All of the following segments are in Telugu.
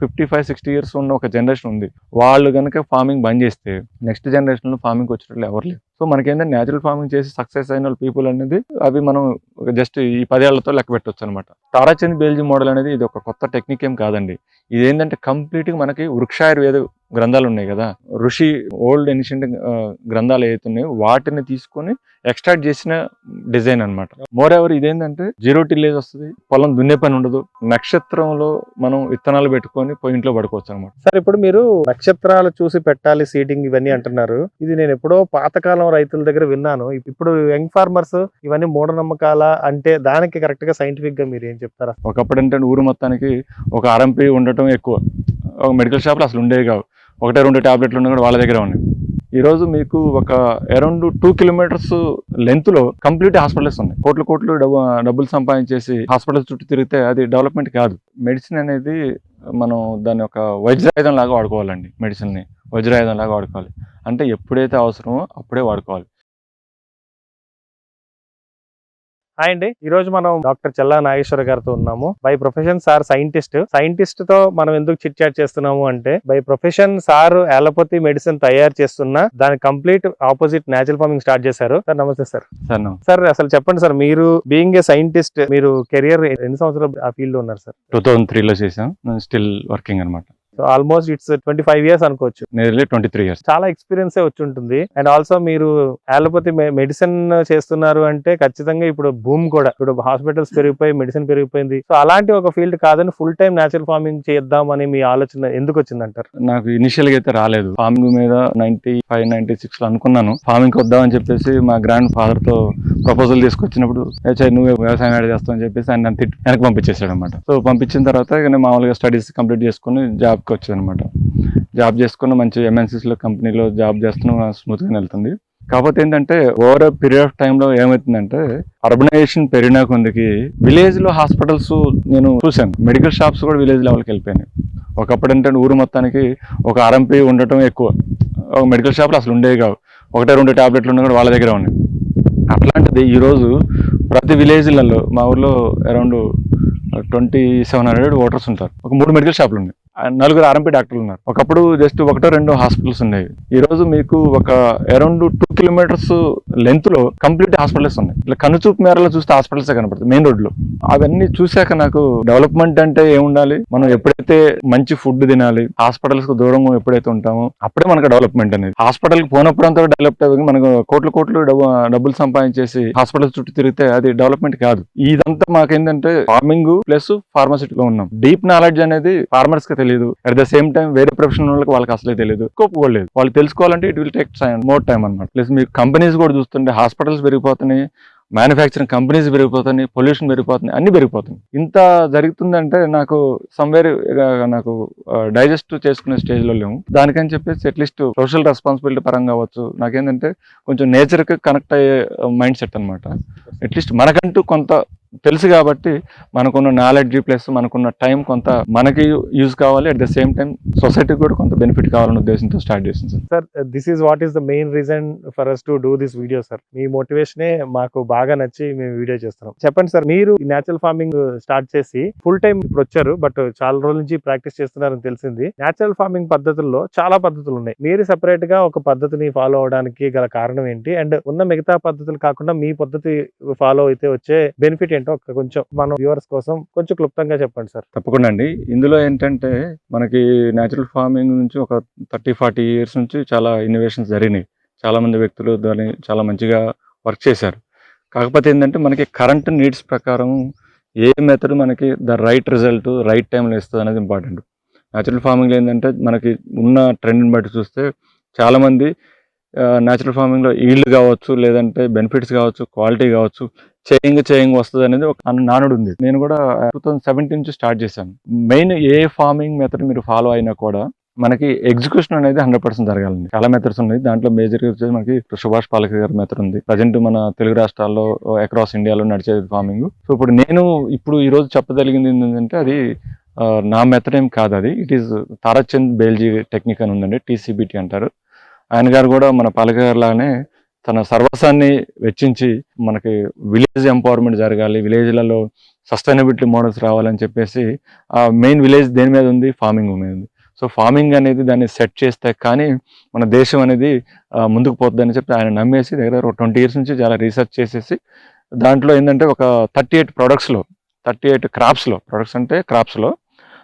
55-60 ఇయర్స్ ఉన్న ఒక జనరేషన్ ఉంది. వాళ్ళు కనుక ఫార్మింగ్ బంద్ చేస్తే నెక్స్ట్ జనరేషన్లో ఫార్మింగ్ వచ్చేటట్లు ఎవరు లేరు. సో మనకేంటంటే న్యాచురల్ ఫార్మింగ్ చేసి సక్సెస్ అయిన పీపుల్ అనేది అవి మనం జస్ట్ ఈ 10 ఏళ్లతో లెక్క పెట్టవచ్చు అనమాట. తారాచంద్ బేల్జీ మోడల్ అనేది ఇది ఒక కొత్త టెక్నిక్ ఏం కాదండి. ఇదేంటంటే కంప్లీట్గా మనకి వృక్షాయుర్వేద గ్రంథాలు ఉన్నాయి కదా, ఋషి ఓల్డ్ ఎన్షియంట్ గ్రంథాలు ఏవైతే ఉన్నాయో వాటిని తీసుకొని ఎక్స్ట్రాక్ట్ చేసిన డిజైన్ అనమాట. మోర్ ఎవర్ ఇదేంటంటే 0 టిల్లేజ్ వస్తుంది, పొలం దున్నే పని ఉండదు, నక్షత్రంలో మనం విత్తనాలు పెట్టుకొని ఇంట్లో పడుకోవచ్చు అనమాట. సార్ ఇప్పుడు మీరు నక్షత్రాలు చూసి పెట్టాలి సీడింగ్ ఇవన్నీ అంటున్నారు. ఇది నేను ఎప్పుడో పాతకాలం రైతుల దగ్గర విన్నాను. ఇప్పుడు యంగ్ ఫార్మర్స్ ఇవన్నీ మూఢనమ్మకాల అంటే దానికి కరెక్ట్ గా సైంటిఫిక్ గా మీరు ఏం చెప్తారా? ఒకప్పుడు ఏంటంటే ఊరు మొత్తానికి ఒక ఆర్ఎంపీ ఉండటం ఎక్కువ, ఒక మెడికల్ షాప్లో అసలు ఉండేవి కావు, 1-2 టాబ్లెట్లు ఉన్నా కూడా వాళ్ళ దగ్గర ఉన్నాయి. ఈరోజు మీకు ఒక అరౌండ్ 2 కిలోమీటర్స్ లెంత్ లో కంప్లీట్ హాస్పిటల్స్ ఉన్నాయి. కోట్లు డబ్బులు సంపాదించేసి హాస్పిటల్స్ చుట్టూ తిరిగితే అది డెవలప్మెంట్ కాదు. మెడిసిన్ అనేది మనం దాన్ని ఒక వజ్రాయుధం లాగా వాడుకోవాలండి. మెడిసిన్ని వజ్రాయుధం లాగా వాడుకోవాలి. అంటే ఎప్పుడైతే అవసరమో అప్పుడే వాడుకోవాలి. హాయ్ అండి, ఈ రోజు మనం డాక్టర్ చెల్లా నాగేశ్వర గారితో ఉన్నాము. బై ప్రొఫెషన్ సార్ సైంటిస్ట్ తో మనం ఎందుకు చిట్ చాట్ చేస్తున్నాము అంటే, by profession sir allopathy medicine తయారు చేస్తున్నా దాని complete opposite natural farming start చేశారు. సార్ నమస్తే సార్. సార్ అసలు చెప్పండి సార్, మీరు బీయింగ్ ఏ సైంటిస్ట్ మీరు కెరియర్ ఎన్ని సంవత్సరాలు ఆ ఫీల్డ్ లో ఉన్నారు సార్? 2003లో చేసాం, స్టిల్ వర్కింగ్ అనమాట. సో ఆల్మోస్ట్ ఇట్స్ 25 years అనుకోవచ్చు. Nearly 23 years. చాలా ఎక్స్పీరియన్స్ వచ్చి ఉంటుంది. అండ్ ఆల్సో మీరు అలోపతి మెడిసిన్ చేస్తున్నారు అంటే ఖచ్చితంగా ఇప్పుడు భూమి కూడా ఇప్పుడు హాస్పిటల్స్ పెరిగిపోయి మెడిసిన్ పెరిగిపోయింది. సో అలాంటి ఒక ఫీల్డ్ కాదని ఫుల్ టైం న్యాచురల్ ఫార్మింగ్ చేద్దామని మీ ఆలోచన ఎందుకు వచ్చిందంటారు? నాకు ఇనిషియల్ గా అయితే రాలేదు. ఫార్మింగ్ మీద 95-96 లో అనుకున్నాను ఫార్మింగ్ వద్దామని చెప్పేసి. మా గ్రాండ్ ఫాదర్ తో ప్రపోజల్ తీసుకొచ్చినప్పుడు నువ్వే వ్యవసాయం యాడ్ చేస్తావు అని చెప్పేసి ఆయన నన్ను వెనక్కి పంపించేసాడు అనమాట. సో పంపించిన తర్వాత మామూలుగా స్టడీస్ కంప్లీట్ చేసుకుని జాబ్కి వచ్చాను అనమాట. జాబ్ చేసుకున్న మంచి MNCs లో కంపెనీలో జాబ్ చేస్తున్నా స్మూత్ గా వెళ్తుంది. కాకపోతే ఏంటంటే ఓవర్ పీరియడ్ ఆఫ్ టైంలో ఏమవుతుందంటే అర్బనైజేషన్ పెరిగిన కొందికి విలేజ్ లో హాస్పిటల్స్ నేను చూశాను, మెడికల్ షాప్స్ కూడా విలేజ్ లెవెల్కి వెళ్ళిపోయినాయి. ఒకప్పుడు ఏంటంటే ఊరు మొత్తానికి ఒక ఆర్ఎంపీ ఉండటం ఎక్కువ, ఒక మెడికల్ షాప్లో అసలు ఉండేవి కావు, 1-2 టాబ్లెట్లు ఉన్నా కూడా వాళ్ళ దగ్గర ఉన్నాయి. అట్లాంటిది ఈరోజు ప్రతి విలేజ్లలో మా ఊర్లో అరౌండ్ 2700 ఓటర్స్ ఉంటారు. ఒక 3 మెడికల్ షాపులు ఉన్నాయి, 4 ఆర్ఎంపీ డాక్టర్లు ఉన్నారు. ఒకప్పుడు జస్ట్ 1-2 హాస్పిటల్స్ ఉండేవి. ఈ రోజు మీకు ఒక అరౌండ్ 2 కిలోమీటర్స్ లెంత్ లో కంప్లీట్ హాస్పిటల్స్ ఉన్నాయి. ఇట్లా కనుచూపు మేరలో చూస్తే హాస్పిటల్స్ కనపడుతుంది మెయిన్ రోడ్ లో. అవన్నీ చూశాక నాకు డెవలప్మెంట్ అంటే ఏముండాలి, మనం ఎప్పుడైతే మంచి ఫుడ్ తినాలి, హాస్పిటల్స్ కు దూరంగా ఎప్పుడైతే ఉంటామో అప్పుడే మనకు డెవలప్మెంట్ అనేది. హాస్పిటల్ కి పోయినప్పుడు అంతా డెవలప్ అయ్యి మనకు కోట్లు డబ్బులు సంపాదించేసి హాస్పిటల్స్ చుట్టూ తిరిగితే అది డెవలప్మెంట్ కాదు. ఇదంతా మాకేంటంటే ఫార్మింగ్ ప్లస్ ఫార్మసిటీలో ఉన్నాం. డీప్ నాలెడ్జ్ అనేది ఫార్మర్స్ కి తెలియదు. అట్ ద సేమ్ టైం వేరే ప్రొఫెషనల్ వాళ్ళకి అసలే తెలియదు, స్కోప్ కూడా లేదు. వాళ్ళు తెలుసుకోవాలంటే it will take more time అనమాట. ప్లస్ మీకు కంపెనీస్ కూడా చూస్తుంటే హాస్పిటల్స్ పెరిగిపోతున్నాయి, మ్యానుఫ్యాక్చరింగ్ కంపెనీస్ పెరిగిపోతున్నాయి, పొల్యూషన్ పెరిగిపోతున్నాయి, అన్ని పెరిగిపోతున్నాయి. ఇంత జరుగుతుందంటే నాకు సమ్వేర్ నాకు డైజెస్ట్ చేసుకునే స్టేజ్లో లేము. దానికని చెప్పేసి అట్లీస్ట్ సోషల్ రెస్పాన్సిబిలిటీ పరంగా అవ్వచ్చు, నాకేంటంటే కొంచెం నేచర్కి కనెక్ట్ అయ్యే మైండ్ సెట్ అనమాట. అట్లీస్ట్ మనకంటూ కొంత తెలుసు కాబట్టి మనకున్న నాలెడ్జ్ ప్లస్ మనకున్న టైం కొంత మనకి యూజ్ కావాలి, అట్ ద సేమ్ టైం సొసైటీకి కూడా కొంత బెనిఫిట్ కావాలనే ఉద్దేశంతో స్టార్ట్ చేసింది sir. This is what is the main reason for us to do this video sir. మీ మోటివేషనే మాకు బాగా నచ్చి మేము వీడియో చేస్తున్నాం. చెప్పండి సార్, మీరు న్యాచురల్ ఫార్మింగ్ స్టార్ట్ చేసి ఫుల్ టైం ఇప్పుడు వచ్చారు, బట్ చాలా రోజుల నుంచి ప్రాక్టీస్ చేస్తున్నారని తెలిసింది. న్యాచురల్ ఫార్మింగ్ పద్ధతుల్లో చాలా పద్ధతులు ఉన్నాయి. మీరు సెపరేట్ గా ఒక పద్ధతిని ఫాలో అవడానికి గల కారణం ఏంటి? అండ్ ఉన్న మిగతా పద్ధతులు కాకుండా మీ పద్ధతి ఫాలో అయితే వచ్చే బెనిఫిట్ ఏంటో కొంచెం మన వ్యూవర్స్ కోసం కొంచెం క్లుప్తంగా చెప్పండి సార్. తప్పకుండా అండి. ఇందులో ఏంటంటే మనకి న్యాచురల్ ఫార్మింగ్ నుంచి ఒక 30-40 years నుంచి చాలా ఇన్నోవేషన్స్ జరిగినాయి. చాలా మంది వ్యక్తులు దాన్ని చాలా మంచిగా వర్క్ చేశారు. కాకపోతే ఏంటంటే మనకి కరెంట్ నీడ్స్ ప్రకారం ఏ మెథడ్ మనకి ద రైట్ రిజల్ట్ రైట్ టైంలో ఇస్తుంది అనేది ఇంపార్టెంట్. న్యాచురల్ ఫార్మింగ్లో ఏంటంటే మనకి ఉన్న ట్రెండ్ని బట్టి చూస్తే చాలామంది న్యాచురల్ ఫార్మింగ్లో ఈల్డ్ కావచ్చు, లేదంటే బెనిఫిట్స్ కావచ్చు, క్వాలిటీ కావచ్చు, చేయింగ్ వస్తుంది అనేది ఒక నానుడు ఉంది. నేను కూడా 2017 నుంచి స్టార్ట్ చేశాను. మెయిన్ ఏ ఫార్మింగ్ మెథడ్ మీరు ఫాలో అయినా కూడా మనకి ఎగ్జిక్యూషన్ అనేది 100% జరగాలండి. చాలా మెథడ్స్ ఉన్నాయి. దాంట్లో మేజర్గా వచ్చేసి మనకి సుభాష్ పాలేకర్ గారి మెథడ్ ఉంది. ప్రజెంట్ మన తెలుగు రాష్ట్రాల్లో అక్రాస్ ఇండియాలో నడిచేది ఫార్మింగ్. సో ఇప్పుడు ఈ రోజు చెప్పగలిగింది ఏంటంటే అది నా మెథడ్ ఏం కాదు, అది ఇట్ ఈస్ తారాచంద్ బేల్జీ టెక్నిక్ అని ఉందండి, TCBT అంటారు. ఆయన గారు కూడా మన పాలేకర్ గారు లాగానే తన సర్వస్వాన్ని వెచ్చించి మనకి విలేజ్ ఎంపవర్మెంట్ జరగాలి, విలేజ్లలో సస్టైనబిలిటీ మోడల్స్ రావాలని చెప్పేసి ఆ మెయిన్ విలేజ్ దేని మీద ఉంది, ఫార్మింగ్ మీద ఉంది. సో ఫార్మింగ్ అనేది దాన్ని సెట్ చేస్తే కానీ మన దేశం అనేది ముందుకు పోతుందని చెప్పి ఆయన నమ్మేసి దగ్గర 20 years నుంచి చాలా రీసెర్చ్ చేసేసి దాంట్లో ఏంటంటే ఒక 38 productsలో 38 క్రాప్స్లో, ప్రొడక్ట్స్ అంటే క్రాప్స్లో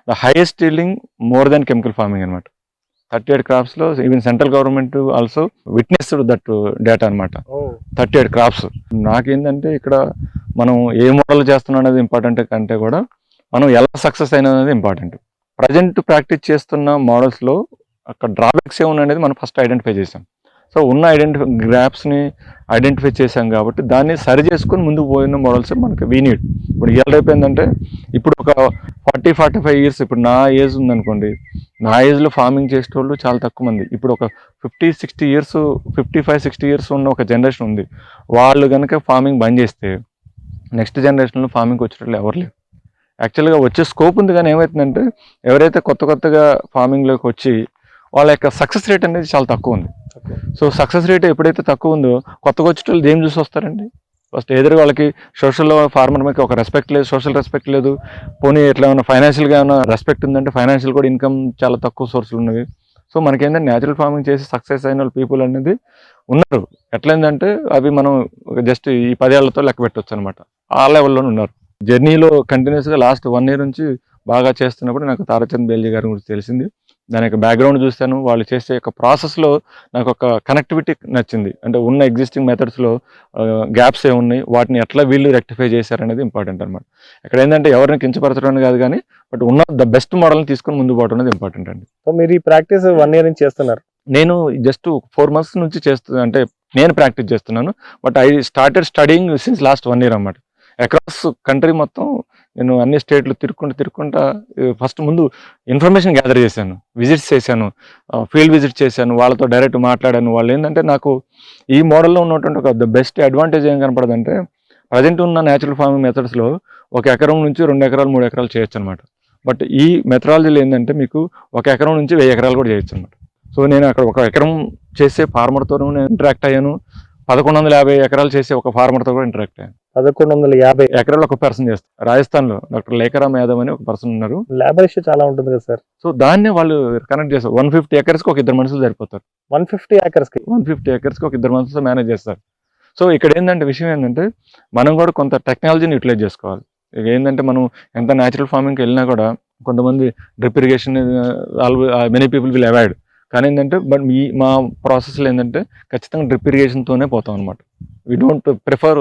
the highest yielding more than chemical farming అనమాట. 38 క్రాప్స్లో even central government also witnessed that data అనమాట. 38 క్రాప్స్. నాకేంటంటే ఇక్కడ మనం ఏ మోడల్ చేస్తున్నాం అనేది ఇంపార్టెంట్ కంటే కూడా మనం ఎలా సక్సెస్ అయినా అనేది ఇంపార్టెంట్. ప్రజెంట్ ప్రాక్టీస్ చేస్తున్న మోడల్స్లో అక్కడ డ్రాబ్యాక్స్ ఏమున్నాయనేది మనం ఫస్ట్ ఐడెంటిఫై చేసాం. సో ఉన్న గ్యాప్స్ని ఐడెంటిఫై చేసాం కాబట్టి దాన్ని సరి చేసుకుని ముందుకు పోయిన మోడల్స్ మనకి వీ నీడ్. ఇప్పుడు ఇవాళ రేపు ఏంటంటే ఇప్పుడు ఒక 40-45 years, ఇప్పుడు నా ఏజ్ ఉందనుకోండి, నా ఏజ్లో ఫార్మింగ్ చేసేటోళ్ళు చాలా తక్కువ మంది. ఇప్పుడు ఒక 50-60 years, 55-60 years ఉన్న ఒక జనరేషన్ ఉంది. వాళ్ళు కనుక ఫార్మింగ్ బంద్ చేస్తే నెక్స్ట్ జనరేషన్లో ఫార్మింగ్కి వచ్చేటట్లు ఎవరు లేరు. యాక్చువల్గా వచ్చే స్కోప్ ఉంది, కానీ ఏమవుతుందంటే ఎవరైతే కొత్తగా ఫార్మింగ్లోకి వచ్చి వాళ్ళ యొక్క సక్సెస్ రేట్ అనేది చాలా తక్కువ ఉంది. సో సక్సెస్ రేట్ ఎప్పుడైతే తక్కువ ఉందో కొత్తగా వచ్చేటోళ్ళు ఏం చూసి వస్తారండి? ఫస్ట్ ఎదురు వాళ్ళకి సోషల్ ఫార్మర్ మీద ఒక రెస్పెక్ట్ లేదు, సోషల్ రెస్పెక్ట్ లేదు. పోనీ ఎట్లా ఏమైనా ఫైనాన్షియల్గా ఏమైనా రెస్పెక్ట్ ఉందంటే ఫైనాన్షియల్ కూడా ఇన్కమ్ చాలా తక్కువ సోర్సులు ఉన్నవి. సో మనకేంటంటే న్యాచురల్ ఫార్మింగ్ చేసి సక్సెస్ అయిన పీపుల్ అనేది ఉన్నారు. ఎట్లయిందంటే అవి మనం జస్ట్ ఈ 10 ఏళ్లతో లెక్క పెట్టవచ్చు అనమాట. ఆ లెవెల్లోనే ఉన్నారు. జర్నీలో కంటిన్యూస్గా లాస్ట్ 1 year నుంచి బాగా చేస్తున్నప్పుడు నాకు తారాచంద్ బేల్జీ గారి గురించి తెలిసింది. దాని యొక్క బ్యాక్గ్రౌండ్ చూస్తాను, వాళ్ళు చేసే యొక్క ప్రాసెస్లో నాకు ఒక కనెక్టివిటీ నచ్చింది. అంటే ఉన్న ఎగ్జిస్టింగ్ మెథడ్స్లో గ్యాప్స్ ఏమున్నాయి, వాటిని ఎట్లా వీళ్ళు రెక్టిఫై చేశారనేది ఇంపార్టెంట్ అనమాట. ఇక్కడ ఏంటంటే ఎవరిని కించపరచడం కాదు, కానీ బట్ ఉన్న ద బెస్ట్ మోడల్ని తీసుకొని ముందుకు పోవడం అనేది ఇంపార్టెంట్ అండి. సో మీరు ఈ ప్రాక్టీస్ 1 year నుంచి చేస్తున్నారు? నేను జస్ట్ 4 months నుంచి అంటే నేను ప్రాక్టీస్ చేస్తున్నాను. But I started studying since last 1 year అన్నమాట. అక్రాస్ కంట్రీ మొత్తం నేను అన్ని స్టేట్లు తిరుక్కుంటా ఫస్ట్ ముందు ఇన్ఫర్మేషన్ గ్యాదర్ చేశాను, విజిట్స్ చేశాను, ఫీల్డ్ విజిట్ చేశాను, వాళ్ళతో డైరెక్ట్ మాట్లాడాను. వాళ్ళు ఏంటంటే నాకు ఈ మోడల్లో ఉన్నటువంటి ఒక ద బెస్ట్ అడ్వాంటేజ్ ఏం కనపడదంటే ప్రజెంట్ ఉన్న న్యాచురల్ ఫార్మింగ్ మెథడ్స్లో 1 ఎకరం నుంచి 2 ఎకరాలు 3 ఎకరాలు చేయొచ్చు అనమాట. బట్ ఈ మెథడాలజీలో ఏంటంటే మీకు 1 ఎకరం నుంచి 1000 ఎకరాలు కూడా చేయొచ్చు అనమాట. సో నేను అక్కడ 1 ఎకరం చేసే ఫార్మర్తోనూ నేను ఇంటరాక్ట్ అయ్యాను. 1150 ఎకరాలు చేసే ఒక ఫార్మర్తో కూడా ఇంటరాక్ట్ అయ్యాను. 1150 ఎకరాలు ఒక పర్సన్ చేస్తారు. రాజస్థాన్లో డాక్టర్ లేఖరామ్ యాదవ్ అని ఒక పర్సన్ ఉన్నారు. లేబర్ ఇష్యూ చాలా ఉంటుంది కదా సార్? సో దాన్ని వాళ్ళు కనెక్ట్ చేస్తారు. 150 acres ఒక 2 మనుషులు సరిపోతారు. 150 acres కి 150 acres ఒక 2 మనుషులతో మేనేజ్ చేస్తారు. సో ఇక్కడ ఏంటంటే విషయం ఏంటంటే మనం కూడా కొంత టెక్నాలజీని యూటిలైజ్ చేసుకోవాలి. ఇక ఏంటంటే మనం ఎంత న్యాచురల్ ఫార్మింగ్కి వెళ్ళినా కూడా కొంతమంది drip irrigation many people will avoid. కానీ ఏంటంటే బట్ మా ప్రాసెస్లో ఏంటంటే ఖచ్చితంగా డ్రిప్ ఇరిగేషన్తోనే పోతాం అనమాట. We don't prefer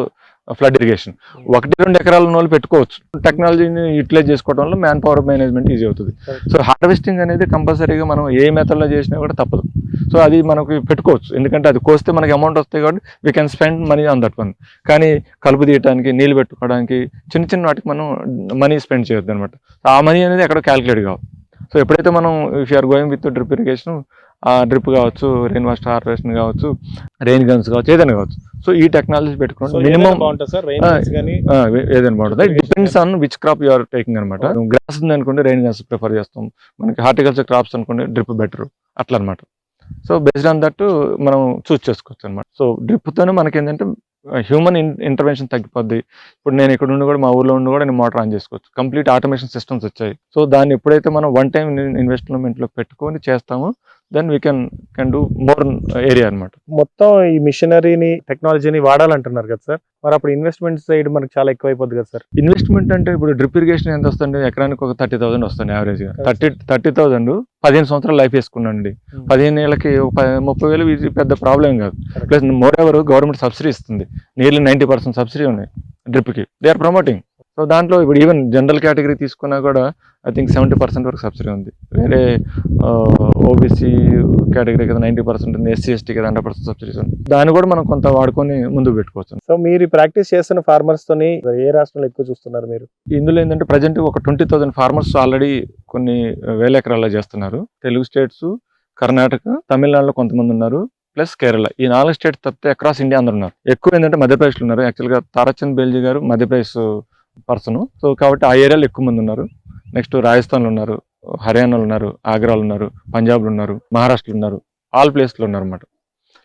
flood irrigation. 1-2 ఎకరాల వాళ్ళు పెట్టుకోవచ్చు. టెక్నాలజీని యూటిలైజ్ చేసుకోవడంలో మ్యాన్ పవర్ మేనేజ్మెంట్ ఈజీ అవుతుంది. సో హార్వెస్టింగ్ అనేది కంపల్సరీగా మనం ఏ మెథడ్లో చేసినా కూడా తప్పదు. సో అది మనకి పెట్టుకోవచ్చు, ఎందుకంటే అది కోస్తే మనకి అమౌంట్ వస్తాయి కాబట్టి we can spend money on that one. కానీ కలుపు తీయడానికి, నీళ్ళు పెట్టుకోవడానికి చిన్న వాటికి మనం మనీ స్పెండ్ చేయొద్దు అనమాట. ఆ మనీ అనేది ఎక్కడ క్యాలిక్యులేట్ కావాలి. సో ఎప్పుడైతే మనం if you're going with drip irrigation, ఆ డ్రిప్ కావచ్చు, రెయిన్ వాటర్ హార్వెస్టింగ్ కావచ్చు, రెయిన్ గన్స్ కావచ్చు, ఏదైనా కావచ్చు. సో ఈ టెక్నాలజీ పెట్టుకుంటే మినిమం ఏదైనా బాగుంటుంది. Depends on which crop you're taking అనమాట. గ్రాస్ ఉంది అనుకోండి రెయిన్ గన్స్ ప్రిఫర్ చేస్తాం. మనకి హార్టికల్చర్ క్రాప్స్ అనుకోండి డ్రిప్ బెటర్ అట్లా అనమాట. సో బేస్డ్ ఆన్ దట్ మనం చూస్ చేసుకోవచ్చు అనమాట. సో డ్రిప్తోనే మనకి ఏంటంటే హ్యూమన్ ఇంటర్వెన్షన్ తగ్గిపోద్ది. ఇప్పుడు నేను ఇక్కడ ఉండి కూడా మా ఊర్లో ఉండి కూడా నేను మోటార్ ఆన్ చేసుకోవచ్చు. కంప్లీట్ ఆటోమేషన్ సిస్టమ్స్ వచ్చాయి. సో దాన్ని ఎప్పుడైతే మనం వన్ టైం ఇన్వెస్ట్మెంట్లో పెట్టుకొని చేస్తామో then we can do more area అనమాట. మొత్తం ఈ మిషనరీని టెక్నాలజీని వాడాలంటున్నారు కదా సార్, మరి అప్పుడు ఇన్వెస్ట్మెంట్ సైడ్ మనకి చాలా ఎక్కువ అయిపోద్ది కదా సార్? ఇన్వెస్ట్మెంట్ అంటే ఇప్పుడు డ్రిప్ ఇరిగేషన్ ఎంత వస్తుంది, ఎకరానికి ఒక 30,000 వస్తుంది యావరేజ్గా. 30,000 15 సంవత్సరాలు లైఫ్ వేసుకున్నాండి. 15 ఏళ్ళకి 30,000 ఇది పెద్ద ప్రాబ్లం కాదు. Plus more ever government subsidy ఇస్తుంది. నియర్లీ 90% సబ్సిడీ ఉన్నాయి డ్రిప్కి. They are promoting. సో దాంట్లో ఇప్పుడు ఈవెన్ జనరల్ కేటగిరీ తీసుకున్నా కూడా ఐ థింక్ 70% వరకు సబ్సిడీ ఉంది. వేరే ఓబీసీ కేటగిరీ కదా 90% ఉంది, SC ST కదా 100% సబ్సిడీస్ ఉంది. దాన్ని కూడా మనం కొంత వాడుకొని ముందుకు పెట్టుకోవచ్చు. సో మీరు ప్రాక్టీస్ చేస్తున్న ఫార్మర్స్ తోని ఏ రాష్ట్రంలో ఎక్కువ చూస్తున్నారు మీరు? ఇందులో ఏంటంటే ప్రజెంట్ ఒక 20,000 ఫార్మర్స్ ఆల్రెడీ కొన్ని వేల ఎకరాల్లో చేస్తున్నారు. తెలుగు స్టేట్స్, కర్ణాటక, తమిళనాడులో కొంతమంది ఉన్నారు, ప్లస్ కేరళ. ఈ 4 స్టేట్స్ తప్పితే అక్రాస్ ఇండియా అందరు ఉన్నారు. ఎక్కువ ఏంటంటే మధ్యప్రదేశ్లో ఉన్నారు. యాక్చువల్గా తారాచంద్ బేల్జీ గారు మధ్యప్రదేశ్ పర్సన్. సో కాబట్టి ఆ ఏరియాలో ఎక్కువ మంది ఉన్నారు. నెక్స్ట్ రాజస్థాన్లో ఉన్నారు, హర్యానాలో ఉన్నారు, ఆగ్రాలో ఉన్నారు, పంజాబ్లో ఉన్నారు, మహారాష్ట్రలో ఉన్నారు, ఆల్ ప్లేస్లో ఉన్నారు అనమాట.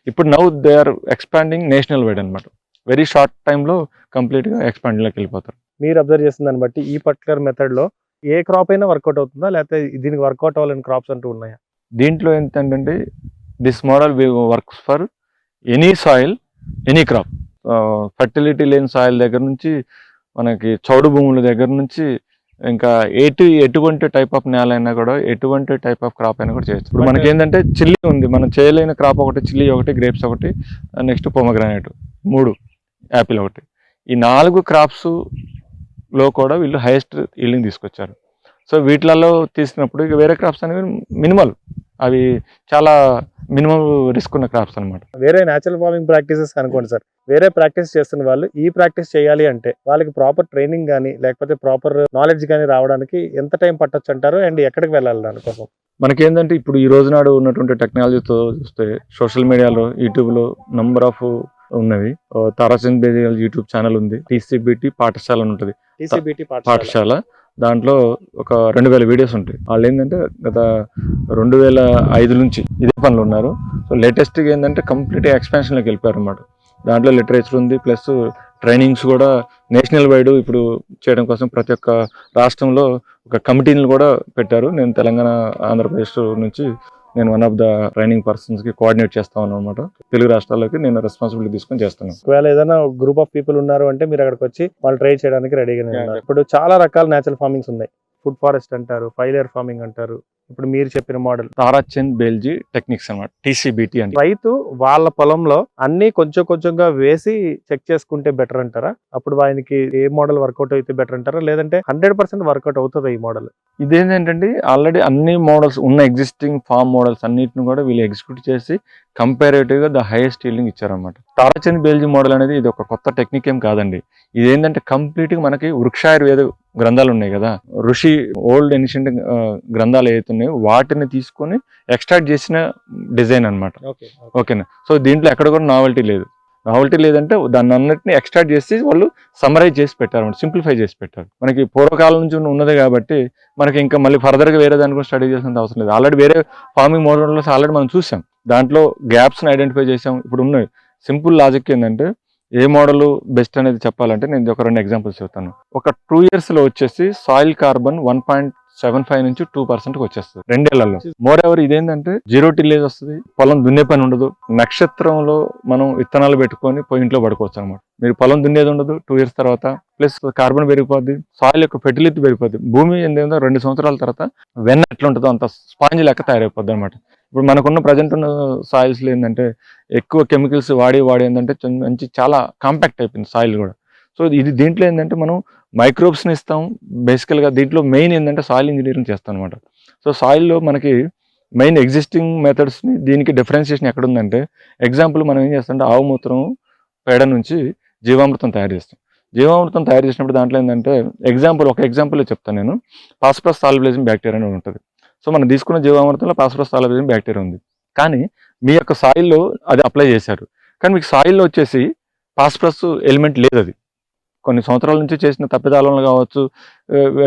ఇప్పుడు now they are expanding national wide అనమాట. వెరీ షార్ట్ టైంలో కంప్లీట్గా ఎక్స్పాండింగ్లోకి వెళ్ళిపోతారు. మీరు అబ్జర్వ్ చేసిన దాన్ని బట్టి ఈ పర్టికులర్ మెథడ్ లో ఏ క్రాప్ అయినా వర్కౌట్ అవుతుందా, లేకపోతే దీనికి వర్కౌట్ అవ్వాలని క్రాప్స్ అంటూ ఉన్నాయా? దీంట్లో ఏంటంటే this model works for any soil, any crop. Fertility లేని సాయిల్ దగ్గర నుంచి మనకి చౌడు భూముల దగ్గర నుంచి ఇంకా ఎటువంటి టైప్ ఆఫ్ నేల అయినా కూడా ఎటువంటి టైప్ ఆఫ్ క్రాప్ అయినా కూడా చేయొచ్చు. ఇప్పుడు మనకి ఏంటంటే చిల్లీ ఉంది, మనం చేయలేని క్రాప్ ఒకటి చిల్లీ ఒకటి, గ్రేప్స్ ఒకటి, నెక్స్ట్ పొమగ్రానైట్ 3, యాపిల్ ఒకటి. ఈ 4 క్రాప్స్ లో కూడా వీళ్ళు హైయెస్ట్ ఈల్డింగ్ తీసుకొచ్చారు. సో వీటిలలో తీసినప్పుడు ఇక వేరే క్రాప్స్ అనేవి మినిమల్, అవి చాలా మినిమం రిస్క్ ఉన్న క్రాప్స్ అనమాట. వేరే న్యాచురల్ ఫార్మింగ్ ప్రాక్టీసెస్ అనుకోండి సార్, వేరే ప్రాక్టీస్ చేస్తున్న వాళ్ళు ఈ ప్రాక్టీస్ చేయాలి అంటే వాళ్ళకి ప్రాపర్ ట్రైనింగ్ కానీ లేకపోతే ప్రాపర్ నాలెడ్జ్ కానీ రావడానికి ఎంత టైం పట్టొచ్చు అంటారు, అండ్ ఎక్కడికి వెళ్ళాలి దానికోసం? మనకేంటంటే ఇప్పుడు ఈ రోజు నాడు ఉన్నటువంటి టెక్నాలజీతో చూస్తే సోషల్ మీడియాలో, యూట్యూబ్లో నంబర్ ఆఫ్ ఉన్నవి. తారాచంద్ బేదియాల్ యూట్యూబ్ ఛానల్ ఉంది, TCBT పాఠశాల అని ఉంటుంది, TCBT పాఠశాల. దాంట్లో ఒక 2000 వీడియోస్ ఉంటాయి. వాళ్ళు ఏంటంటే గత 2005 నుంచి ఇదే పనులు ఉన్నారు. సో లేటెస్ట్గా ఏంటంటే కంప్లీట్ ఎక్స్పాన్షన్లోకి వెళ్ళిపోయారు అనమాట. దాంట్లో లిటరేచర్ ఉంది, ప్లస్ ట్రైనింగ్స్ కూడా నేషనల్ వైడ్ ఇప్పుడు చేయడం కోసం ప్రతి ఒక్క రాష్ట్రంలో ఒక కమిటీని కూడా పెట్టారు. నేను తెలంగాణ, ఆంధ్రప్రదేశ్ నుంచి నేను one of the training persons కి కోఆర్డినేట్ చేస్తాను అనమాట. తెలుగు రాష్ట్రాలకి నేను రెస్పాన్సిబిలిటీ తీసుకొని చేస్తాను. ఒకవేళ ఏదైనా గ్రూప్ ఆఫ్ పీపుల్ ఉన్నారు అంటే మీరు అక్కడికి వచ్చి వాళ్ళు ట్రై చేయడానికి రెడీగా ఉన్నారు. ఇప్పుడు చాలా రకాల న్యాచురల్ ఫార్మింగ్స్ ఉన్నాయి. ఫుడ్ ఫారెస్ట్ అంటారు, 5 లేయర్ ఫార్మింగ్ అంటారు. ఇప్పుడు మీరు చెప్పిన మోడల్ తారాచంద్ బేల్జీ టెక్నిక్స్ అన్నమాట, TCBT అంటే. రైతు వాళ్ళ పొలంలో అన్ని కొంచెం కొంచెంగా వేసి చెక్ చేసుకుంటే బెటర్ అంటారా? అప్పుడు ఆయనకి ఏ మోడల్ వర్కౌట్ అయితే బెటర్ అంటారా, లేదంటే 100% వర్కౌట్ అవుతుంది ఈ మోడల్? ఇదేంటంటే ఆల్రెడీ అన్ని మోడల్స్ ఉన్న ఎగ్జిస్టింగ్ ఫార్మ్ మోడల్స్ అన్నిటిని కూడా వీళ్ళు ఎగ్జిక్యూట్ చేసి కంపారేటివ్ గా ద హైయెస్ట్ ఈల్డింగ్ ఇచ్చారన్నమాట. తారాచంద్ బేల్జీ మోడల్ అనేది ఇది ఒక కొత్త టెక్నిక్ ఏం కాదండి. ఇది ఏంటంటే కంప్లీట్ గా మనకి వృక్షాయుర్వేద గ్రంథాలు ఉన్నాయి కదా, ఋషి ఓల్డ్ ఎన్షియంట్ గ్రంథాలు ఏవైతున్నాయో వాటిని తీసుకొని ఎక్స్ట్రాక్ట్ చేసిన డిజైన్ అనమాట. ఓకేనా? సో దీంట్లో ఎక్కడ కూడా నావెల్టీ లేదు. నావెల్టీ లేదంటే దాన్ని అన్నిటిని ఎక్స్ట్రాక్ట్ చేసి వాళ్ళు సమరైజ్ చేసి పెట్టారు అనమాట, సింప్లిఫై చేసి పెట్టారు. మనకి పూర్వకాలం నుంచి ఉన్నది కాబట్టి మనకి ఇంకా మళ్ళీ ఫర్దర్గా వేరే దాని గురించి స్టడీ చేసినంత అవసరం లేదు. ఆల్రెడీ వేరే ఫార్మింగ్ మోడల్స్ ఆల్రెడీ మనం చూసాం, దాంట్లో గ్యాప్స్ని ఐడెంటిఫై చేసాం. ఇప్పుడు ఉన్నాయి. సింపుల్ లాజిక్ ఏంటంటే ఏ మోడల్ బెస్ట్ అనేది చెప్పాలంటే నేను ఒక 2 ఎగ్జాంపుల్స్ చెప్తాను. ఒక 2 years లో వచ్చేసి సాయిల్ కార్బన్ 1.75 నుంచి 2% వచ్చేస్తుంది 2 ఏళ్లలో. మోర్ ఎవర్ ఇదేంటంటే 0 టిల్లేజ్ వస్తుంది, పొలం దున్నే పని ఉండదు. నక్షత్రంలో మనం విత్తనాలు పెట్టుకొని ఇంట్లో పడుకోవచ్చు అనమాట. మీరు పొలం దున్నేది ఉండదు 2 years తర్వాత. ప్లస్ కార్బన్ పెరిగిపోద్ది, సాయిల్ యొక్క ఫెర్టిలిటీ పెరిగిపోద్ది. భూమి ఏంటంటే 2 సంవత్సరాల తర్వాత వెన్న ఎట్లా ఉంటుందో అంత స్పాంజ్ లెక్క తయారైపోద్ది అనమాట. ఇప్పుడు మనకున్న ప్రజెంట్ ఉన్న సాయిల్స్లో ఏంటంటే ఎక్కువ కెమికల్స్ వాడి ఏంటంటే మంచి చాలా కాంపాక్ట్ అయిపోయింది సాయిల్ కూడా. సో ఇది దీంట్లో ఏంటంటే మనం మైక్రోబ్స్ని ఇస్తాం బేసికల్గా. దీంట్లో మెయిన్ ఏంటంటే సాయిల్ ఇంజనీరింగ్ చేస్తాం అనమాట. సో సాయిల్లో మనకి మెయిన్ ఎగ్జిస్టింగ్ మెథడ్స్ని దీనికి డిఫరెన్షియేషన్ ఎక్కడ ఉందంటే, ఎగ్జాంపుల్ మనం ఏం చేస్తామంటే ఆవు మూత్రం పేడ నుంచి జీవామృతం తయారు చేస్తాం. జీవామృతం తయారు చేసినప్పుడు దాంట్లో ఏంటంటే ఒక ఎగ్జాంపుల్ చెప్తాను నేను. ఫాస్ఫరస్ సాల్యుబిలైజింగ్ బ్యాక్టీరియా అని ఉంటుంది. సో మనం తీసుకున్న జీవామృతంలో ఫాస్ఫరస్ సాల్యుబిలైజింగ్ బ్యాక్టీరియా ఉంది. కానీ మీ యొక్క సాయిల్లో అది అప్లై చేశారు, కానీ మీకు సాయిల్లో వచ్చేసి ఫాస్ఫరస్ ఎలిమెంట్ లేదు. అది కొన్ని సంవత్సరాల నుంచి చేసిన తప్పిదాలను కావచ్చు,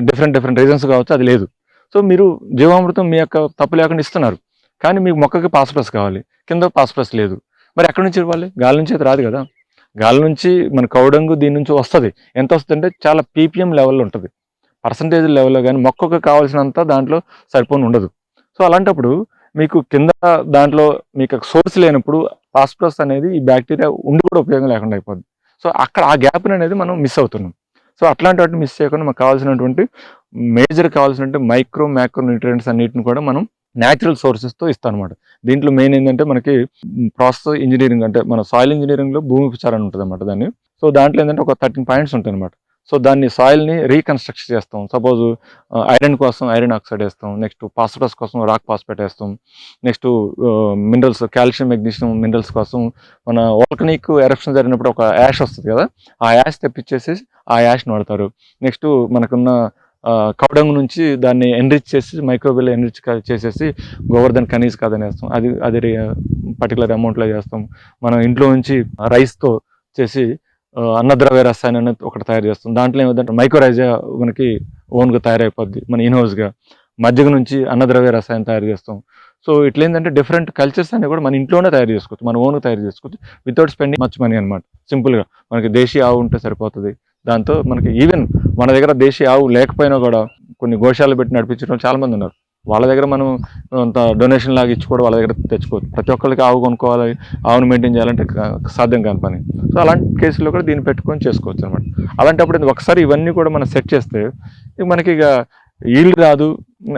డిఫరెంట్ రీజన్స్ కావచ్చు, అది లేదు. సో మీరు జీవామృతం మీ యొక్క తప్పు లేకుండా ఇస్తున్నారు, కానీ మీకు మొక్కకి ఫాస్ఫరస్ కావాలి, కింద ఫాస్ఫరస్ లేదు. మరి ఎక్కడి నుంచి ఇవ్వాలి? గాలి నుంచి అయితే రాదు కదా. గాలి నుంచి మన కౌడంగు దీని నుంచి వస్తుంది. ఎంత వస్తుంది అంటే చాలా PPM లెవెల్లో ఉంటుంది, పర్సంటేజ్ లెవెల్లో. కానీ మొక్కకు కావాల్సినంత దాంట్లో సరిపోని ఉండదు. సో అలాంటప్పుడు మీకు కింద దాంట్లో మీకు సోర్స్ లేనప్పుడు ఫాస్ఫరస్ అనేది ఈ బ్యాక్టీరియా ఉండి కూడా ఉపయోగం లేకుండా అయిపోద్ది. సో అక్కడ ఆ గ్యాప్ అనేది మనం మిస్ అవుతున్నాం. సో అట్లాంటి వాటిని మిస్ చేయకుండా మనకు కావాల్సినటువంటి మేజర్ కావాల్సినటువంటి మైక్రో మ్యాక్రో న్యూట్రియంట్స్ అన్నిటిని కూడా మనం న్యాచురల్ సోర్సెస్తో ఇస్తాం అనమాట. దీంట్లో మెయిన్ ఏంటంటే మనకి ప్రాసెస్ ఇంజనీరింగ్ అంటే మన సాయిల్ ఇంజనీరింగ్లో భూమి ఉపచారం ఉంటుంది అనమాట దాన్ని. సో దాంట్లో ఏంటంటే ఒక 13 పాయింట్స్ ఉంటాయి అనమాట. సో దాన్ని సాయిల్ని రీకన్స్ట్రక్ట్ చేస్తాం. సపోజ్ ఐరన్ కోసం ఐరన్ ఆక్సైడ్ వేస్తాం, నెక్స్ట్ ఫాస్ఫరస్ కోసం రాక్ ఫాస్ఫేట్ వేస్తాం, next minerals calcium magnesium minerals కోసం మన వాల్కనిక్ ఎరప్షన్ జరిగినప్పుడు ఒక యాష్ వస్తుంది కదా, ఆ యాష్ తెప్పించేసి ఆ యాష్ని వాడతారు. నెక్స్ట్ మనకున్న కౌడంగ్ నుంచి దాన్ని ఎన్రిచ్ చేసి మైక్రోబిల్ ఎన్రిచ్ చేసేసి గోవర్ధన్ కనీస్ కాదని వేస్తాం. అది పర్టికులర్ అమౌంట్లో చేస్తాం. మనం ఇంట్లో నుంచి రైస్తో చేసి అన్నద్రవ్య రసాయనం అనేది ఒకటి తయారు చేస్తాం. దాంట్లో ఏమిటంటే మైక్రోరైజా మనకి ఓన్గా తయారైపోద్ది మన ఇన్హౌస్గా. మజ్జిగ నుంచి అన్నద్రవ్య రసాయనం తయారు చేస్తాం. సో ఇట్లా ఏంటంటే డిఫరెంట్ కల్చర్స్ అనేవి కూడా మన ఇంట్లోనే తయారు చేసుకోవచ్చు, మన ఓన్గా తయారు చేసుకోవచ్చు వితౌట్ స్పెండింగ్ మచ్ మనీ అనమాట. సింపుల్గా మనకి దేశీయ ఆవు ఉంటే సరిపోతుంది. దాంతో మనకి ఈవెన్ మన దగ్గర దేశీయ ఆవు లేకపోయినా కూడా కొన్ని గోశాలు పెట్టి నడిపించడం చాలా మంది ఉన్నారు. వాళ్ళ దగ్గర మనం అంత డొనేషన్ లాగా ఇచ్చి కూడా వాళ్ళ దగ్గర తెచ్చుకోవచ్చు. ప్రతి ఒక్కరికి ఆవు కొనుక్కోవాలి, ఆవును మెయింటైన్ చేయాలంటే సాధ్యం కాని పని. సో అలాంటి కేసులో కూడా దీన్ని పెట్టుకొని చేసుకోవచ్చు అనమాట. అలాంటప్పుడు ఒకసారి ఇవన్నీ కూడా మనం సెట్ చేస్తే మనకి ఇక ఈల్డ్ రాదు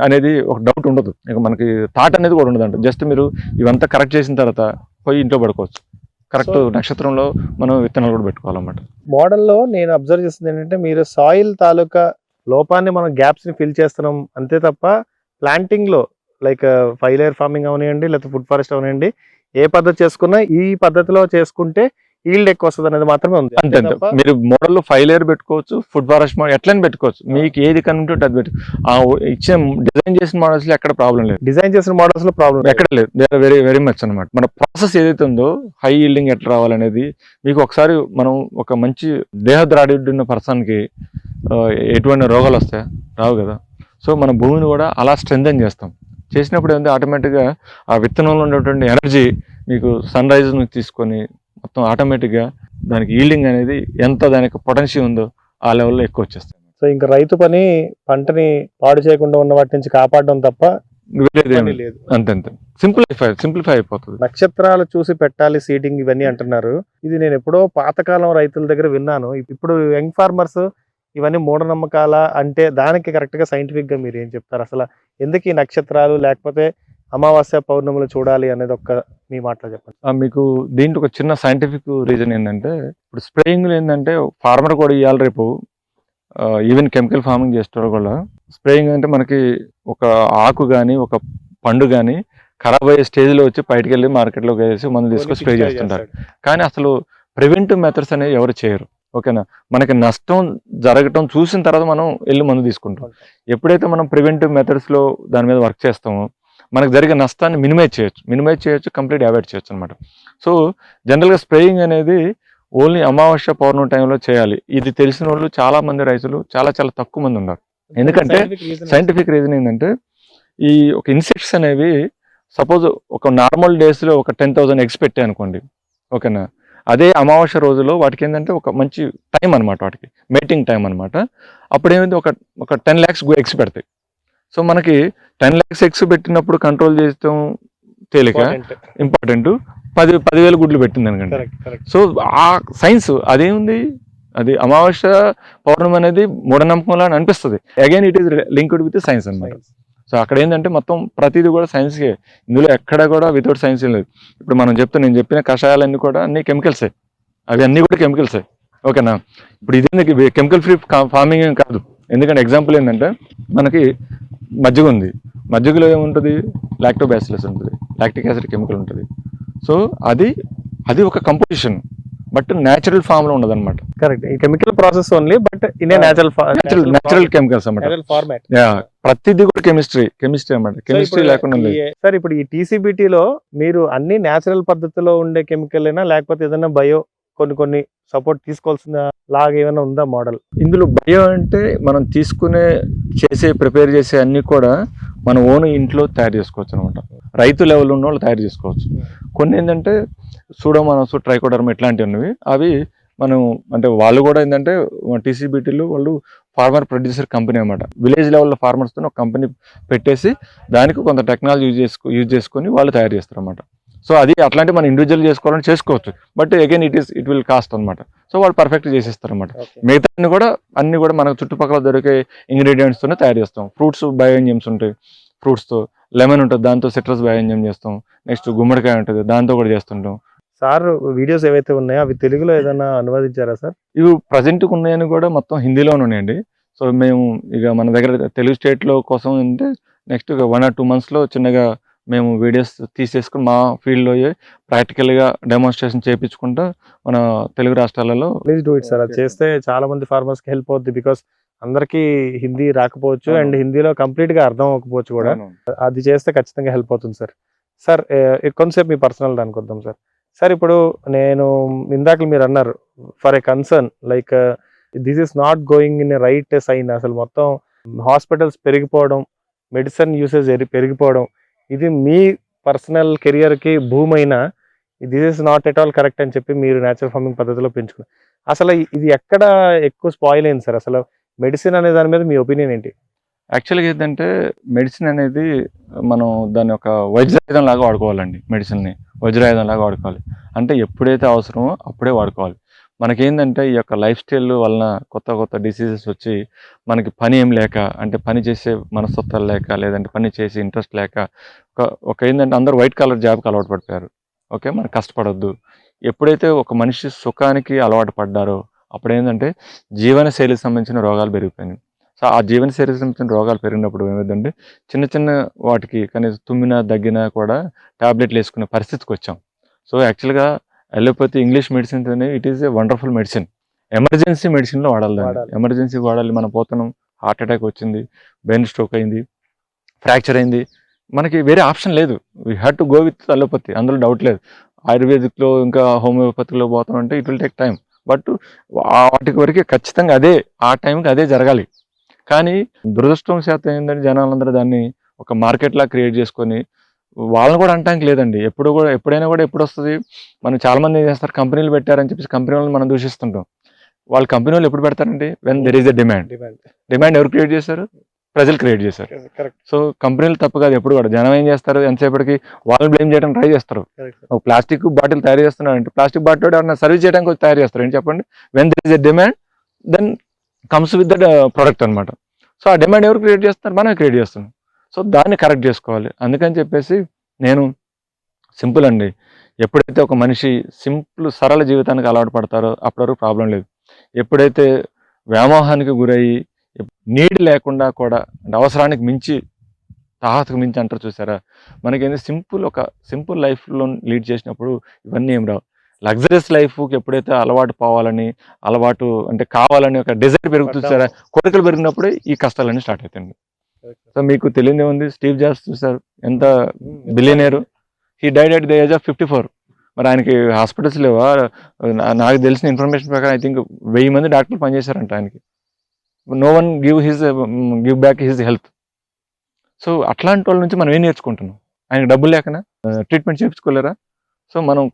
అనేది ఒక డౌట్ ఉండదు. ఇక మనకి థాట్ అనేది కూడా ఉండదు. అంటే జస్ట్ మీరు ఇవంతా కరెక్ట్ చేసిన తర్వాత పోయి ఇంట్లో పడుకోవచ్చు. కరెక్ట్ నక్షత్రంలో మనం విత్తనాలు కూడా పెట్టుకోవాలన్నమాట. మోడల్లో నేను అబ్జర్వ్ చేస్తుంది ఏంటంటే మీరు సాయిల్ తాలూకా లోపాన్ని మనం గ్యాప్స్ ని ఫిల్ చేస్తున్నాం అంతే తప్ప ప్లాంటింగ్ లో లైక్ 5 లేయర్ ఫార్మింగ్ అవనివ్వండి లేకపోతే ఫుడ్ ఫారెస్ట్ అవనివ్వండి ఏ పద్ధతి చేసుకున్నా ఈ పద్ధతిలో చేసుకుంటే ఈల్డ్ ఎక్కువ వస్తుంది అనేది మాత్రమే ఉంది. అంతే మీరు మోడల్ 5 లేయర్ పెట్టుకోవచ్చు, ఫుడ్ ఫారెస్ట్ మోడల్ ఎట్లని పెట్టుకోవచ్చు, మీకు ఏది కనుంటే అది పెట్టు. ఇచ్చిన డిజైన్ చేసిన మోడల్స్ లో ఎక్కడ ప్రాబ్లం లేదు, డిజైన్ చేసిన మోడల్స్ లో ప్రాబ్లం ఎక్కడ లేదు. They are very very much అనమాట. మన ప్రాసెస్ ఏదైతే ఉందో హై ఈల్డింగ్ ఎట్లా రావాలనేది మీకు ఒకసారి మనం ఒక మంచి దేహద్రాడి ఉన్న పర్సన్కి ఎటువంటి రోగాలు వస్తాయా? రావు కదా. సో మన భూమిని కూడా అలా స్ట్రెంథెన్ చేస్తాం. చేసినప్పుడు ఏంటంటే ఆటోమేటిక్గా ఆ విత్తనంలో ఉన్నటువంటి ఎనర్జీ మీకు సన్ రైజ్ నుంచి తీసుకొని మొత్తం ఆటోమేటిక్గా దానికి ఈల్డింగ్ అనేది ఎంత దానికి పొటెన్షియల్ ఉందో ఆ లెవెల్లో ఎక్కువ వచ్చేస్తుంది. సో ఇంకా రైతు పని పంటని పాడు చేయకుండా ఉన్న వాటి నుంచి కాపాడడం తప్ప లేదు. అంతే సింప్లిఫై అయిపోతుంది. నక్షత్రాలు చూసి పెట్టాలి సీడింగ్ ఇవన్నీ అంటున్నారు. ఇది నేను ఎప్పుడో పాతకాలం రైతుల దగ్గర విన్నాను. ఇప్పుడు యంగ్ ఫార్మర్స్ ఇవన్నీ మూఢనమ్మకాల అంటే దానికి కరెక్ట్ గా సైంటిఫిక్ గా మీరు ఏం చెప్తారు? అసలు ఎందుకు ఈ నక్షత్రాలు లేకపోతే అమావాస్య పౌర్ణములు చూడాలి అనేది ఒక్క మీ మాటలో చెప్పండి. మీకు దీంట్లో ఒక చిన్న సైంటిఫిక్ రీజన్ ఏంటంటే ఇప్పుడు స్ప్రేయింగ్ ఏంటంటే ఫార్మర్ కూడా ఇవ్వాలి రేపు ఈవెన్ కెమికల్ ఫార్మింగ్ చేస్తారు కూడా స్ప్రేయింగ్ అంటే మనకి ఒక ఆకు కానీ ఒక పండు కానీ ఖరాబ్ అయ్యే స్టేజ్లో వచ్చి బయటకు వెళ్ళి మార్కెట్లోకి వేసి మందు తీసుకొని స్ప్రే చేస్తుంటారు. కానీ అసలు ప్రివెంటివ్ మెథడ్స్ అనేవి ఎవరు చేయరు. ఓకేనా, మనకి నష్టం జరగటం చూసిన తర్వాత మనం వెళ్ళి మందు తీసుకుంటాం. ఎప్పుడైతే మనం ప్రివెంటివ్ మెథడ్స్లో దాని మీద వర్క్ చేస్తామో మనకు జరిగే నష్టాన్ని మినిమైజ్ చేయొచ్చు, కంప్లీట్ అవాయిడ్ చేయొచ్చు అనమాట. సో జనరల్గా స్ప్రేయింగ్ అనేది ఓన్లీ అమావాస్య పౌర్ణమి టైంలో చేయాలి. ఇది తెలిసిన వాళ్ళు చాలా మంది రైతులు చాలా తక్కువ మంది ఉన్నారు. ఎందుకంటే సైంటిఫిక్ రీజన్ ఏంటంటే ఈ ఒక ఇన్సెక్ట్స్ అనేవి సపోజ్ ఒక నార్మల్ డేస్లో ఒక 10,000 ఎగ్స్ పెట్టాయి అనుకోండి. ఓకేనా, అదే అమావాస్య రోజులో వాటికి ఏంటంటే ఒక మంచి టైం అనమాట, వాటికి మేటింగ్ టైం అనమాట. అప్పుడు ఏమైంది ఒక 10 lakhs ఎగ్స్ పెడతాయి. సో మనకి 10 lakhs ఎగ్స్ పెట్టినప్పుడు కంట్రోల్ చేయడం తేలిక, ఇంపార్టెంట్ 10,000 గుడ్లు పెట్టింది అనుకండి. సో ఆ సైన్స్ అదేముంది, అది అమావాస్య పౌర్ణమి అనేది మూఢనమ్మకంలా అనిపిస్తుంది. Again it is linked with science అనమాట. సో అక్కడ ఏంటంటే మొత్తం ప్రతిదీ కూడా సైన్స్కే, ఇందులో ఎక్కడ కూడా వితౌట్ సైన్స్ ఏం లేదు. ఇప్పుడు నేను చెప్పిన కషాయాలన్నీ కూడా అన్ని కెమికల్సే, అవి అన్నీ కూడా కెమికల్సే. ఓకేనా, ఇప్పుడు ఇది కెమికల్ ఫ్రీ ఫార్మింగ్ ఏం కాదు. ఎందుకంటే ఎగ్జాంపుల్ ఏంటంటే మనకి మజ్జిగ ఉంది, మజ్జిగలో ఏముంటుంది, లాక్టోబాసిల్లస్ ఉంటుంది, లాక్టిక్ యాసిడ్ కెమికల్ ఉంటుంది. సో అది ఒక కంపోజిషన్, బట్ న్యాచురల్ ఫామ్ లో ఉండదు అనమాట. కరెక్ట్, ఈ chemical process only but in natural chemicals అన్నమాట. ప్రతిదీ కూడా కెమిస్ట్రీ అన్నమాట, కెమిస్ట్రీ లేకుండా లేదు. సార్ ఇప్పుడు ఈ TCBT లో మీరు అన్ని న్యాచురల్ పద్ధతిలో ఉండే కెమికల్ అయినా లేకపోతే ఏదైనా బయో కొన్ని సపోర్ట్ తీసుకోవాల్సిన లాగా ఏమైనా ఉందా మోడల్? ఇందులో బయో అంటే మనం ప్రిపేర్ చేసే అన్ని కూడా మన ఓన్ ఇంట్లో తయారు చేసుకోవచ్చు అనమాట. రైతు లెవెల్ ఉన్న వాళ్ళు తయారు చేసుకోవచ్చు. కొన్ని ఏంటంటే సూడోమోనాస్, ట్రైకోడర్మా ఇట్లాంటివి ఉన్నవి, అవి మనం అంటే వాళ్ళు కూడా ఏంటంటే TCBTలో వాళ్ళు ఫార్మర్ ప్రొడ్యూసర్ కంపెనీ అనమాట. విలేజ్ లెవెల్లో ఫార్మర్స్తో ఒక కంపెనీ పెట్టేసి దానికి కొంత టెక్నాలజీ యూజ్ చేసుకొని వాళ్ళు తయారు చేస్తారు అనమాట. సో అది అట్లాంటి మనం ఇండివిజువల్ చేసుకోవాలని చేసుకోవచ్చు, but again it will cost అనమాట. సో వాళ్ళు పర్ఫెక్ట్ చేసేస్తారు అనమాట. మిగతా అన్ని కూడా మనకు చుట్టుపక్కల దొరికే ఇంగ్రీడియంట్స్తోనే తయారు చేస్తాం. ఫ్రూట్స్ బయో ఎంజైమ్స్ ఉంటాయి, ఫ్రూట్స్తో లెమన్ ఉంటుంది, దాంతో సిట్రస్ బయో ఎంజైమ్ చేస్తాం. నెక్స్ట్ గుమ్మడికాయ ఉంటుంది, దాంతో కూడా చేస్తుంటాం. సార్ వీడియోస్ ఏవైతే ఉన్నాయో అవి తెలుగులో ఏదైనా అనువదించారా సార్? ఇవి ప్రజెంట్ ఉన్నాయని కూడా మొత్తం హిందీలోనే ఉన్నాయండి. సో మేము ఇక మన దగ్గర తెలుగు స్టేట్లో కోసం అంటే నెక్స్ట్ 1 or 2 monthsలో చిన్నగా మేము వీడియోస్ తీసేసుకుని మా ఫీల్డ్లో ప్రాక్టికల్గా డెమోన్స్ట్రేషన్ చేయించుకుంటూ మన తెలుగు రాష్ట్రాలలో. ప్లీజ్ డూ ఇట్ సార్, అది చేస్తే చాలా మంది ఫార్మర్స్కి హెల్ప్ అవుద్ది. బికాస్ అందరికీ హిందీ రాకపోవచ్చు అండ్ హిందీలో కంప్లీట్గా అర్థం అవ్వకపోవచ్చు కూడా. అది చేస్తే ఖచ్చితంగా హెల్ప్ అవుతుంది సార్. సార్ కొంతసేపు మీ పర్సనల్ దానికి వద్దాం సార్. సార్ ఇప్పుడు నేను ఇందాక మీరు అన్నారు for a concern like this is not going in a right sign. అసలు మొత్తం హాస్పిటల్స్ పెరిగిపోవడం, మెడిసిన్ యూసేజ్ పెరిగిపోవడం, ఇది మీ పర్సనల్ కెరియర్కి భూమైనా this is not at all correct అని చెప్పి మీరు న్యాచురల్ ఫార్మింగ్ పద్ధతిలో పెంచుకున్నారు. అసలు ఇది ఎక్కడ ఎక్కువ స్పాయిల్ అయింది సార్? అసలు మెడిసిన్ అనే దాని మీద మీ ఒపీనియన్ ఏంటి? యాక్చువల్గా ఏంటంటే మెడిసిన్ అనేది మనం దాన్ని ఒక వజ్రాయుధం లాగా వాడుకోవాలండి. మెడిసిన్ని వజ్రాయుధం లాగా వాడుకోవాలి. అంటే ఎప్పుడైతే అవసరమో అప్పుడే వాడుకోవాలి. మనకేందంటే ఈ యొక్క లైఫ్ స్టైల్ వలన కొత్త కొత్త డిసీజెస్ వచ్చి మనకి పని ఏం లేక, అంటే పని చేసే మనస్తత్వాలు లేక, లేదంటే పని చేసే ఇంట్రెస్ట్ లేక ఒక ఏంటంటే అందరూ వైట్ కాలర్ జాబ్కి అలవాటు పడిపోయారు. ఓకే, మనం కష్టపడొద్దు. ఎప్పుడైతే ఒక మనిషి సుఖానికి అలవాటు పడ్డారో అప్పుడు ఏంటంటే జీవనశైలికి సంబంధించిన రోగాలు పెరిగిపోయినాయి. సో ఆ జీవనశైలికి సంబంధించిన రోగాలు పెరిగినప్పుడు ఏమైందంటే చిన్న చిన్న వాటికి కనీసం తుమ్మినా దగ్గినా కూడా టాబ్లెట్లు వేసుకునే పరిస్థితికి వచ్చాం. సో యాక్చువల్గా అలోపతి ఇంగ్లీష్ మెడిసిన్స్ అనేవి it is a wonderful medicine. Emergency మెడిసిన్లో వాడాలి దాన్ని. ఎమర్జెన్సీ వాడాలి. మనం పోతున్నాం, హార్ట్ అటాక్ వచ్చింది, బ్రెయిన్ స్ట్రోక్ అయింది, ఫ్రాక్చర్ అయింది, మనకి వేరే ఆప్షన్ లేదు. We have to go with allopathy, అందులో డౌట్ లేదు. ఆయుర్వేదిక్లో ఇంకా హోమియోపతిలో పోతాం అంటే it will take time. But వాటికి వరకు ఖచ్చితంగా అదే ఆ టైంకి అదే జరగాలి. కానీ దురదృష్టం శాతం ఏంటంటే జనాలందరూ దాన్ని ఒక మార్కెట్లా క్రియేట్ చేసుకొని వాళ్ళని కూడా అనటానికి లేదండి. ఎప్పుడైనా కూడా ఎప్పుడు వస్తుంది, మనం చాలామంది ఏం చేస్తారు, కంపెనీలు పెట్టారని చెప్పేసి కంపెనీ వాళ్ళని మనం దూషిస్తుంటాం. వాళ్ళు కంపెనీ వాళ్ళు ఎప్పుడు పెడతారండి? When there is a demand. Demand ఎవరు క్రియేట్ చేశారు? ప్రజలు క్రియేట్ చేశారు. సో కంపెనీలు తప్పు కాదు ఎప్పుడు కూడా. జనం ఏం చేస్తారు, ఎంతసేపటికి వాళ్ళని బ్లేమ్ చేయడానికి ట్రై చేస్తారు. ఒక ప్లాస్టిక్ బాటిల్ తయారు చేస్తున్నారంటే ప్లాస్టిక్ బాటిల్ ఎవరైనా సర్వీస్ చేయడానికి వచ్చి తయారు చేస్తారు. ఏంటి చెప్పండి? When there is a demand then comes with the product అనమాట. సో ఆ డిమాండ్ ఎవరు క్రియేట్ చేస్తున్నారు? మనమే క్రియేట్ చేస్తున్నాం. సో దాన్ని కరెక్ట్ చేసుకోవాలి. అందుకని చెప్పేసి నేను సింపుల్ అండి, ఎప్పుడైతే ఒక మనిషి సింపుల్ సరళ జీవితానికి అలవాటు పడతారో అప్పటి వరకు ప్రాబ్లం లేదు. ఎప్పుడైతే వ్యామోహానికి గురయ్యి నీడ్ లేకుండా కూడా, అంటే అవసరానికి మించి, తాహతకు మించి అంటారు చూసారా, మనకేంది సింపుల్ లైఫ్లో లీడ్ చేసినప్పుడు ఇవన్నీ ఏం రావు. లగ్జరీస్ లైఫ్కి ఎప్పుడైతే అలవాటు అంటే కావాలని ఒక డిజైర్ పెరుగుతుంది సారా, కోరికలు పెరిగినప్పుడే ఈ కష్టాలన్నీ స్టార్ట్ అవుతాయండి. సో మీకు తెలియదే ఉంది, స్టీవ్ జాబ్స్ చూసారు, ఎంత billionaire. He died at the age of 54. మరి ఆయనకి హాస్పిటల్స్ లేవా? నాకు తెలిసిన ఇన్ఫర్మేషన్ ప్రకారం ఐ థింక్ 1000 మంది డాక్టర్లు పనిచేశారంట ఆయనకి. No one give back his health. So అట్లాంటి వాళ్ళ నుంచి మనం ఏం నేర్చుకుంటున్నాం? ఆయనకి డబ్బులు లేకనా ట్రీట్మెంట్ చేయించుకోలేరా? సో మనం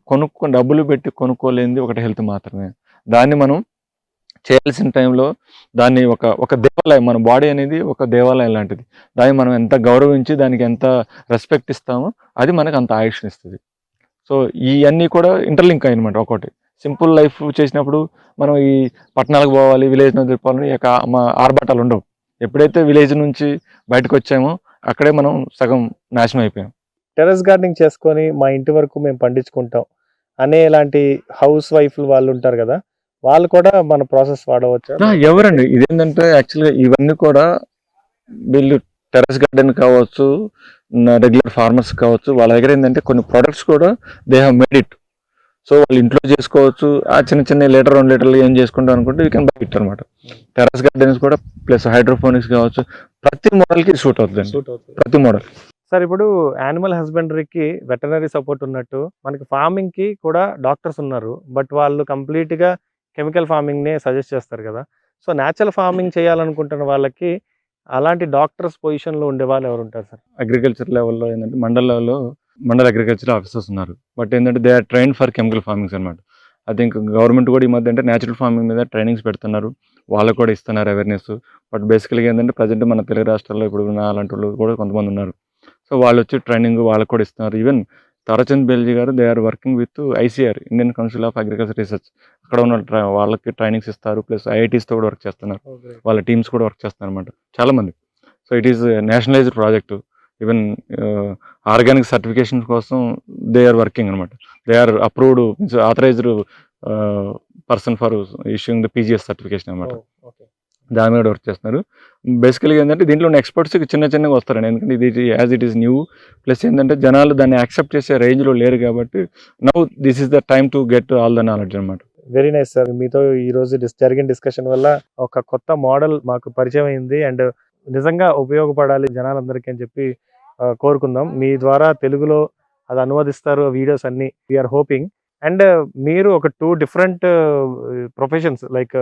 డబ్బులు పెట్టి కొనుక్కోలేనిది ఒకటి హెల్త్ మాత్రమే. దాన్ని మనం చేయాల్సిన టైంలో దాన్ని ఒక దేవాలయం, మన బాడీ అనేది ఒక దేవాలయం లాంటిది. దాన్ని మనం ఎంత గౌరవించి దానికి ఎంత రెస్పెక్ట్ ఇస్తామో అది మనకు అంత ఆయుష్నిస్తుంది. సో ఇవన్నీ కూడా ఇంటర్లింక్ అయ్యనమాట. ఒకటి సింపుల్ లైఫ్ చేసినప్పుడు మనం ఈ పట్టణాలకు పోవాలి, విలేజ్ నుంచి తిప్పాలని మా ఆర్భాటాలు ఉండవు. ఎప్పుడైతే విలేజ్ నుంచి బయటకు వచ్చామో అక్కడే మనం సగం నాశనం అయిపోయాం. టెర్రస్ గార్డెనింగ్ చేసుకొని మా ఇంటి వరకు మేము పండించుకుంటాం అనే ఇలాంటి హౌస్ వైఫ్లు వాళ్ళు ఉంటారు కదా, వాళ్ళు కూడా మన ప్రాసెస్ వాడవచ్చు. ఎవరండి ఇదేంటంటే యాక్చువల్గా ఇవన్నీ కూడా వీళ్ళు టెర్రస్ గార్డెన్ కావచ్చు, రెగ్యులర్ ఫార్మర్స్ కావచ్చు, వాళ్ళ దగ్గర ఏంటంటే కొన్ని ప్రొడక్ట్స్ కూడా they have made it. So వాళ్ళు ఇంట్లో చేసుకోవచ్చు. ఆ చిన్న లీటర్ 2 లీటర్లు ఏం చేసుకుంటాం అనుకుంటే యూ కెన్ బై ఇట్ అనమాట. టెర్రస్ గార్డెన్స్ కూడా ప్లస్ హైడ్రోఫోనిక్స్ కావచ్చు, ప్రతి మోడల్కి సూట్ అవుతుంది. ప్రతి మోడల్. సార్ ఇప్పుడు యానిమల్ హస్బెండరీకి వెటనరీ సపోర్ట్ ఉన్నట్టు మనకి ఫార్మింగ్కి కూడా డాక్టర్స్ ఉన్నారు. బట్ వాళ్ళు కంప్లీట్గా కెమికల్ ఫార్మింగ్నే సజెస్ట్ చేస్తారు కదా. సో న్యాచురల్ ఫార్మింగ్ చేయాలనుకుంటున్న వాళ్ళకి అలాంటి డాక్టర్స్ పొజిషన్లో ఉండే వాళ్ళు ఎవరు ఉంటారు సార్? అగ్రికల్చర్ లెవెల్లో ఏంటంటే మండల అగ్రికల్చర్ ఆఫీసర్స్ ఉన్నారు. బట్ ఏంటంటే they are trained for chemical farmings అనమాట. ఐ థింక్ గవర్నమెంట్ కూడా ఈ మధ్య అంటే న్యాచురల్ ఫార్మింగ్ మీద ట్రైనింగ్స్ పెడుతున్నారు, వాళ్ళకు కూడా ఇస్తున్నారు అవేర్నెస్. బట్ బేసికల్గా ఏంటంటే ప్రజెంట్ మన తెలుగు రాష్ట్రాల్లో ఇప్పుడు అలాంటి వాళ్ళు కూడా కొంతమంది ఉన్నారు. సో వాళ్ళు వచ్చి ట్రైనింగ్ వాళ్ళకు కూడా ఇస్తున్నారు. ఈవెన్ తారాచంద్ బెల్జీ గారు they are working with ICAR, Indian council of agriculture research. అక్కడ ఉన్న వాళ్ళకి ట్రైనింగ్స్ ఇస్తారు. ప్లస్ IITస్తో కూడా వర్క్ చేస్తున్నారు, వాళ్ళ టీమ్స్ కూడా వర్క్ చేస్తున్నారు అనమాట చాలామంది. So it is nationalized project. Even organic certification కోసం దే ఆర్ వర్కింగ్ అనమాట. They are approved authorized person for issuing the PGS certification అనమాట. దాని మీద వర్క్ చేస్తున్నారు. బేసికల్గా ఏంటంటే దీంట్లో ఉన్న ఎక్స్పర్ట్స్ చిన్నగా వస్తారండి. ఎందుకంటే ఇది as it is new. Plus ఏంటంటే జనాలు దాన్ని యాక్సెప్ట్ చేసే రేంజ్లో లేరు కాబట్టి now this is the time to get all the knowledge అనమాట. వెరీ నైస్ సార్, మీతో ఈరోజు జరిగిన డిస్కషన్ వల్ల ఒక కొత్త మోడల్ మాకు పరిచయం అయింది అండ్ నిజంగా ఉపయోగపడాలి జనాలందరికీ అని చెప్పి కోరుకుందాం. మీ ద్వారా తెలుగులో అది అనువదిస్తారు వీడియోస్ అన్ని, వీఆర్ హోపింగ్. అండ్ మీరు ఒక 2 different professions like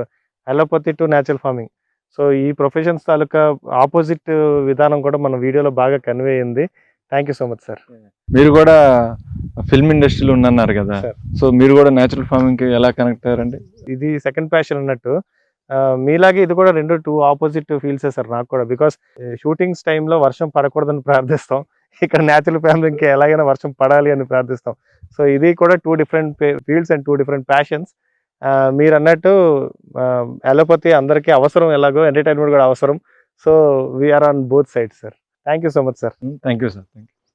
allopathy to natural farming. So ఈ ప్రొఫెషన్స్ తాలూకా ఆపోజిట్ విధానం కూడా మన వీడియోలో బాగా కన్వే అయింది. Thank you so much sir. మీరు కూడా ఫిల్మ్ ఇండస్ట్రీలో ఉన్నారు కదా, Sir. సో మీరు కూడా న్యాచురల్ ఫార్మింగ్ కి ఎలా కనెక్ట్ అయ్యారండి? ఇది సెకండ్ ప్యాషన్ అన్నట్టు. మీలాగే ఇది కూడా 2 ఆపోజిట్ ఫీల్స్ సార్ నాకు కూడా. బికాస్ షూటింగ్స్ టైంలో వర్షం పడకూడదని ప్రార్థిస్తాం. ఇక్కడ న్యాచురల్ ఫార్మింగ్కి ఎలాగైనా వర్షం పడాలి అని ప్రార్థిస్తాం. సో ఇది కూడా 2 different fields and 2 different passions. మీరు అన్నట్టు అలోపతి అందరికీ అవసరం, ఎలాగో ఎంటర్టైన్మెంట్ కూడా అవసరం. So we are on both sides sir. Thank you so much sir. Thank you sir.